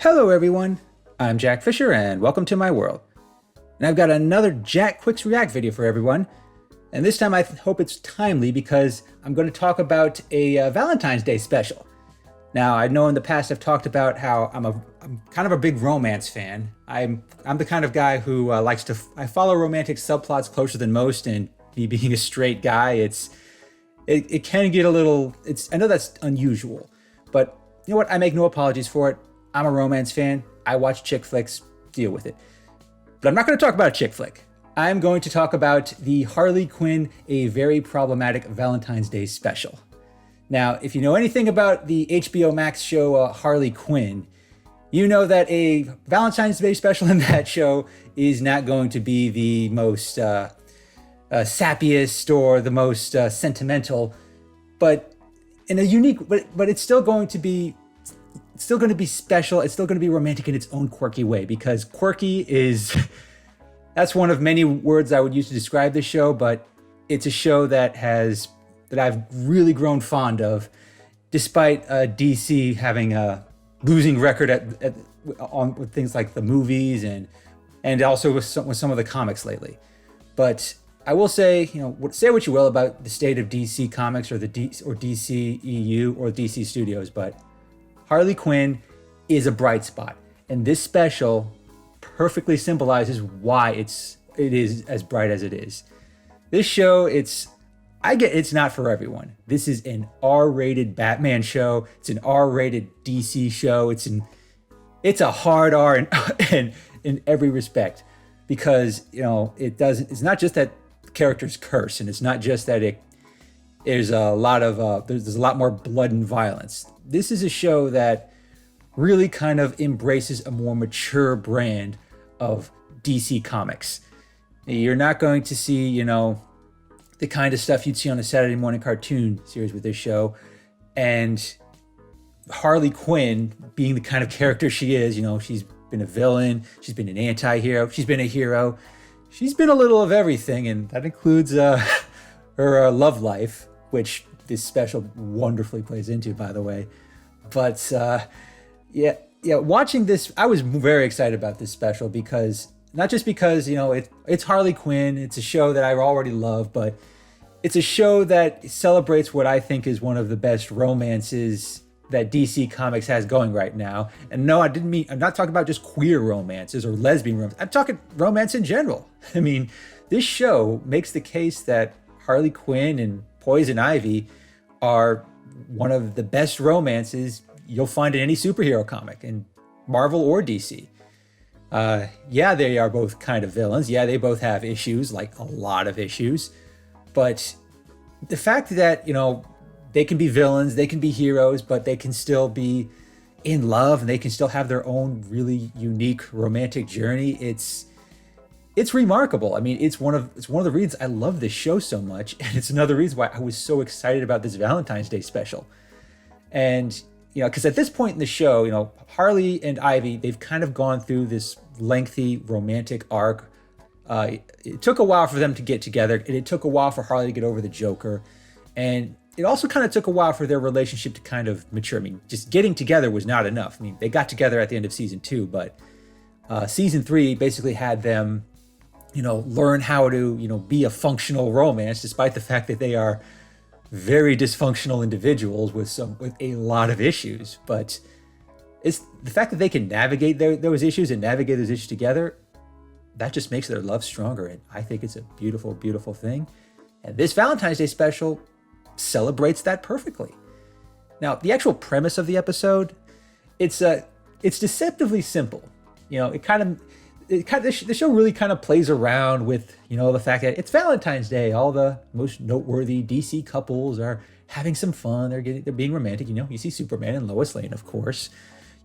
Hello everyone, I'm Jack Fisher and welcome to my world. And I've got another Jack Quicks React video for everyone. And this time I hope it's timely because I'm going to talk about a Valentine's Day special. Now, I know in the past I've talked about how I'm kind of a big romance fan. I'm the kind of guy who I follow romantic subplots closer than most, and me being a straight guy, it can get a little, I know that's unusual, but you know what? I make no apologies for it. I'm a romance fan. I watch chick flicks, deal with it. But I'm not going to talk about a chick flick. I'm going to talk about the Harley Quinn, A Very Problematic Valentine's Day Special. Now, if you know anything about the HBO Max show Harley Quinn, you know that a Valentine's Day special in that show is not going to be the most sappiest or the most sentimental, but in a unique, but it's still going to be special. It's still going to be romantic in its own quirky way, because quirky that's one of many words I would use to describe this show, but it's a show that I've really grown fond of, despite DC having a losing record with things like the movies and also with some of the comics lately. But I will say, say what you will about the state of DC Comics or DC EU or DC Studios, but Harley Quinn is a bright spot, and this special perfectly symbolizes why it is as bright as it is. This show, it's not for everyone. This is an R-rated Batman show. It's an R-rated DC show. It's a hard R in every respect, because it's not just that characters curse, and it's not just that there's a lot more blood and violence. This is a show that really kind of embraces a more mature brand of DC Comics. You're not going to see, the kind of stuff you'd see on a Saturday morning cartoon series with this show. And Harley Quinn, being the kind of character she is, she's been a villain, she's been an anti-hero, she's been a hero, she's been a little of everything, and that includes her love life, which this special wonderfully plays into, by the way. But watching this, I was very excited about this special, because not just because it's Harley Quinn, it's a show that I already love, but it's a show that celebrates what I think is one of the best romances that DC Comics has going right now. And no, I'm not talking about just queer romances or lesbian romance. I'm talking romance in general. I mean, this show makes the case that Harley Quinn and Poison Ivy are one of the best romances you'll find in any superhero comic, in Marvel or DC. They are both kind of villains. Yeah, they both have issues, like a lot of issues. But the fact that, they can be villains, they can be heroes, but they can still be in love, and they can still have their own really unique romantic journey. It's remarkable. I mean, it's one of the reasons I love this show so much, and it's another reason why I was so excited about this Valentine's Day special. And because at this point in the show, Harley and Ivy, they've kind of gone through this lengthy romantic arc. It took a while for them to get together, and it took a while for Harley to get over the Joker, and it also kind of took a while for their relationship to kind of mature. I mean, just getting together was not enough. I mean, they got together at the end of season 2, but season 3 basically had them learn how to, be a functional romance, despite the fact that they are very dysfunctional individuals with a lot of issues. But it's the fact that they can navigate those issues together, that just makes their love stronger. And I think it's a beautiful, beautiful thing. And this Valentine's Day special celebrates that perfectly. Now, the actual premise of the episode, it's deceptively simple. The show really kind of plays around with, the fact that it's Valentine's Day. All the most noteworthy DC couples are having some fun. They're being romantic. You see Superman and Lois Lane, of course.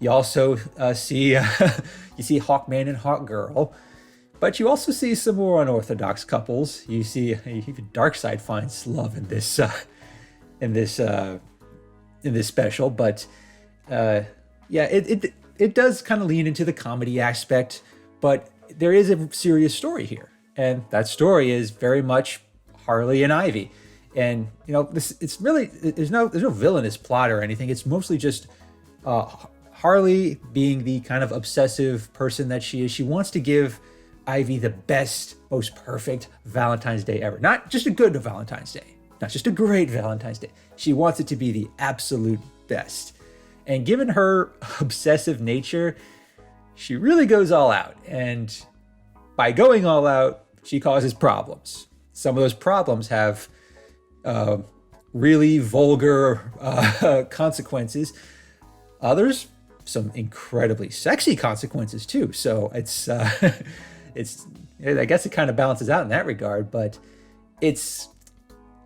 You also see Hawkman and Hawkgirl, but you also see some more unorthodox couples. You see even Darkseid finds love in this special. But it does kind of lean into the comedy aspect. But there is a serious story here, and that story is very much Harley and Ivy. And it's really there's no villainous plot or anything. It's mostly just Harley, being the kind of obsessive person that she is, she wants to give Ivy the best, most perfect Valentine's Day ever. Not just a good Valentine's Day, not just a great Valentine's Day. She wants it to be the absolute best. And given her obsessive nature, she really goes all out. And by going all out, she causes problems. Some of those problems have really vulgar consequences. Others, some incredibly sexy consequences too. So it's I guess it kind of balances out in that regard. But it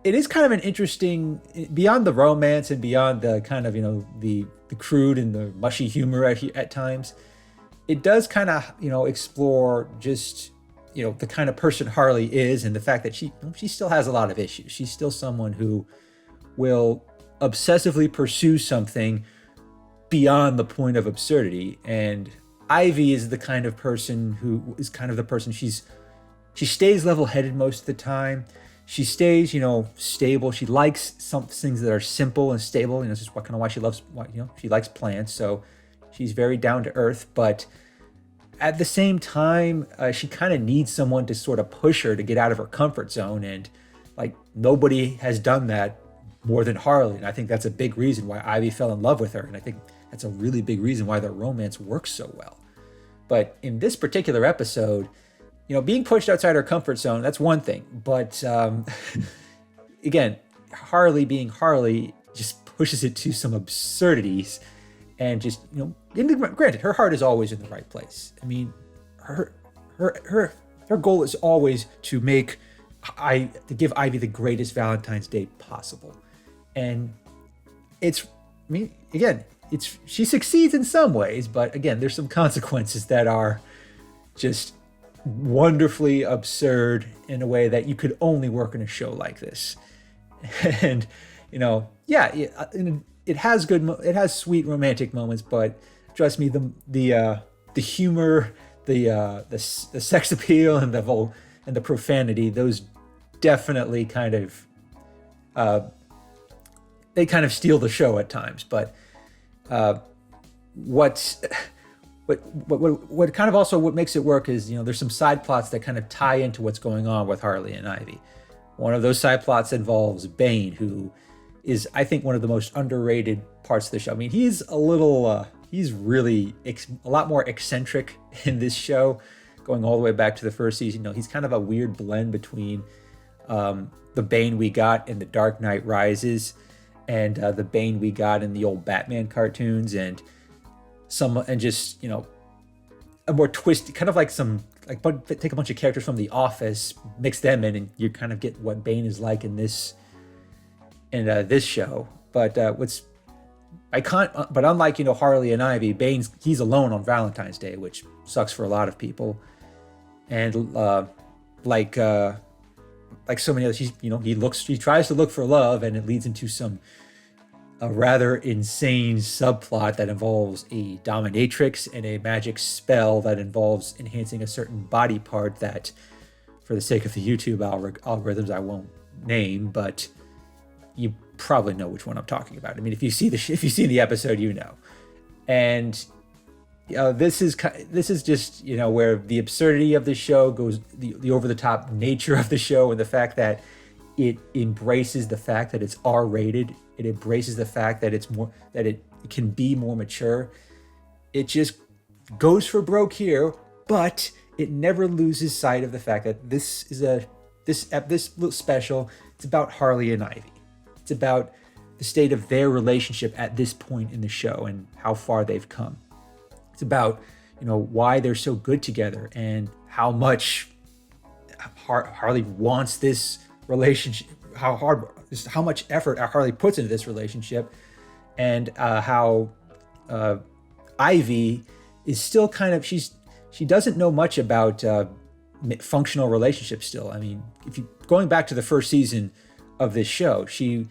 is kind of an interesting, beyond the romance and beyond the kind of the crude and the mushy humor at times. It does kind of explore just the kind of person Harley is, and the fact that she still has a lot of issues. She's still someone who will obsessively pursue something beyond the point of absurdity. And Ivy is the kind of person who is kind of the person she stays level-headed most of the time. She stays, stable. She likes some things that are simple and stable. This is kind of why she loves, she likes plants. So she's very down to earth. But at the same time, she kind of needs someone to sort of push her to get out of her comfort zone. And nobody has done that more than Harley. And I think that's a big reason why Ivy fell in love with her. And I think that's a really big reason why their romance works so well. But in this particular episode, being pushed outside her comfort zone, that's one thing. But again, Harley being Harley just pushes it to some absurdities. And just, granted, her heart is always in the right place. I mean, her goal is always to give Ivy the greatest Valentine's Day possible. And she succeeds in some ways, but again, there's some consequences that are just wonderfully absurd in a way that you could only work in a show like this. And it has sweet romantic moments, but trust me, the humor, the sex appeal, and the profanity, those definitely kind of they kind of steal the show at times. But what kind of also what makes it work is there's some side plots that kind of tie into what's going on with Harley and Ivy. One of those side plots involves Bane, who is, I think, one of the most underrated parts of the show. I mean, he's really a lot more eccentric in this show, going all the way back to the first season. He's kind of a weird blend between the Bane we got in The Dark Knight Rises and the Bane we got in the old Batman cartoons, and just a more twisted, kind of take a bunch of characters from The Office, mix them in, and you kind of get what Bane is like in this show. But but unlike Harley and Ivy, he's alone on Valentine's Day, which sucks for a lot of people. And like so many others, he tries to look for love, and it leads into a rather insane subplot that involves a dominatrix and a magic spell that involves enhancing a certain body part that, for the sake of the YouTube algorithms, I won't name, but you probably know which one I'm talking about. I mean, if you've seen the episode, And this is just where the absurdity of the show goes, the over the top nature of the show, and the fact that it embraces the fact that it's R-rated. It embraces the fact that it can be more mature. It just goes for broke here, but it never loses sight of the fact that this little special. It's about Harley and Ivy. It's about the state of their relationship at this point in the show and how far they've come. It's about why they're so good together and how much Harley wants this relationship, how much effort Harley puts into this relationship, and how Ivy is still kind of, she doesn't know much about functional relationships still. I mean, going back to the first season of this show, she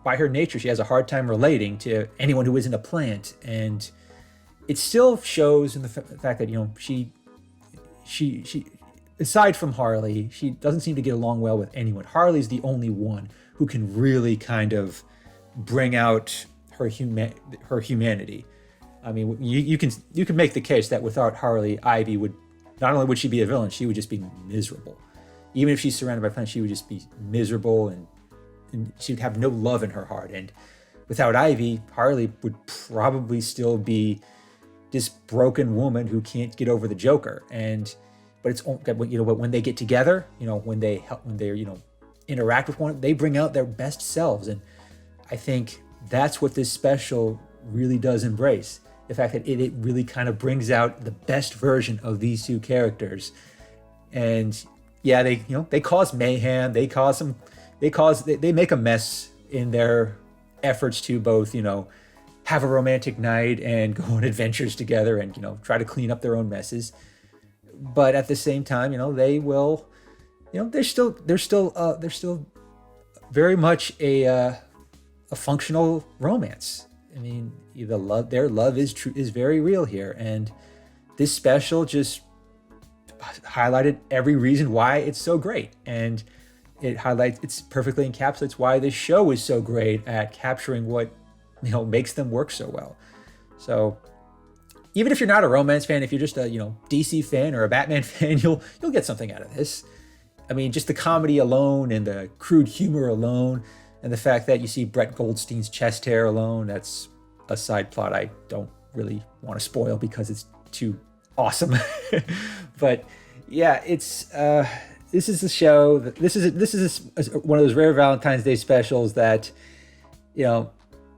by her nature, she has a hard time relating to anyone who isn't a plant. And it still shows in the fact that, she aside from Harley, she doesn't seem to get along well with anyone. Harley's the only one who can really kind of bring out her humanity. I mean, you can make the case that without Harley, Ivy would not only would she be a villain, she would just be miserable. Even if she's surrounded by friends, she would just be miserable, and she would have no love in her heart. And without Ivy, Harley would probably still be this broken woman who can't get over the Joker. But it's, you know, when they get together, you know, when they you know, interact with one, they bring out their best selves. And I think that's what this special really does embrace. The fact that it really kind of brings out the best version of these two characters. And yeah, they cause mayhem. They make a mess in their efforts to both, you know, have a romantic night and go on adventures together and, you know, try to clean up their own messes. But at the same time, you know, they will, you know, they're still very much a functional romance. I mean, their love is very real here, and this special just highlighted every reason why it's so great, and it's perfectly encapsulates why this show is so great at capturing what, you know, makes them work so well. So even if you're not a romance fan, if you're just a, you know, DC fan or a Batman fan, you'll get something out of this. I mean, just the comedy alone and the crude humor alone, and the fact that you see Brett Goldstein's chest hair alone, that's a side plot I don't really want to spoil because it's too awesome. But yeah, it's this is a show that this is one of those rare Valentine's Day specials that, you know,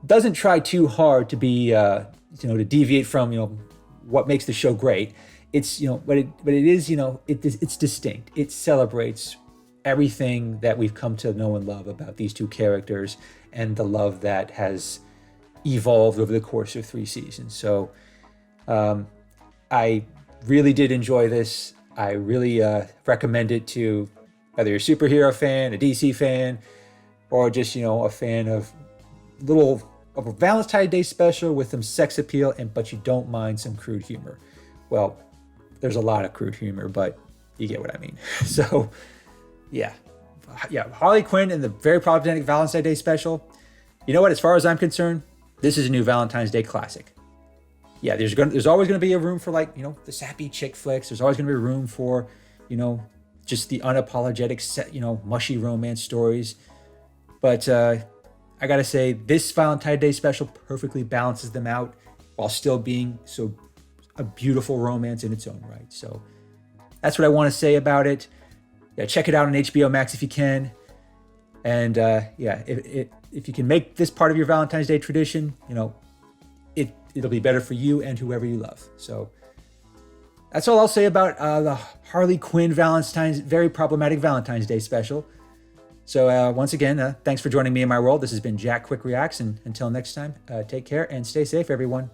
doesn't try too hard to be you know, to deviate from, you know, what makes the show great. It's, you know, but it is, you know, it's distinct. It celebrates everything that we've come to know and love about these two characters and the love that has evolved over the course of 3 seasons. So I really did enjoy this. I really recommend it to whether you're a superhero fan, a DC fan, or just, you know, a fan of a Valentine's Day special with some sex appeal, but you don't mind some crude humor. Well, there's a lot of crude humor, but you get what I mean. So yeah, Harley Quinn and the very problematic Valentine's Day special. You know what? As far as I'm concerned, this is a new Valentine's Day classic. Yeah, there's always going to be a room for, like, you know, the sappy chick flicks. There's always going to be a room for, you know, just the unapologetic, you know, mushy romance stories. But I gotta say, this Valentine's Day special perfectly balances them out while still being a beautiful romance in its own right. So that's what I want to say about it. Yeah, check it out on HBO Max if you can. And yeah, if you can make this part of your Valentine's Day tradition, you know, it'll be better for you and whoever you love. So that's all I'll say about the Harley Quinn very problematic Valentine's Day special. So once again, thanks for joining me in my world. This has been Jack Quick Reacts, and until next time, take care and stay safe, everyone.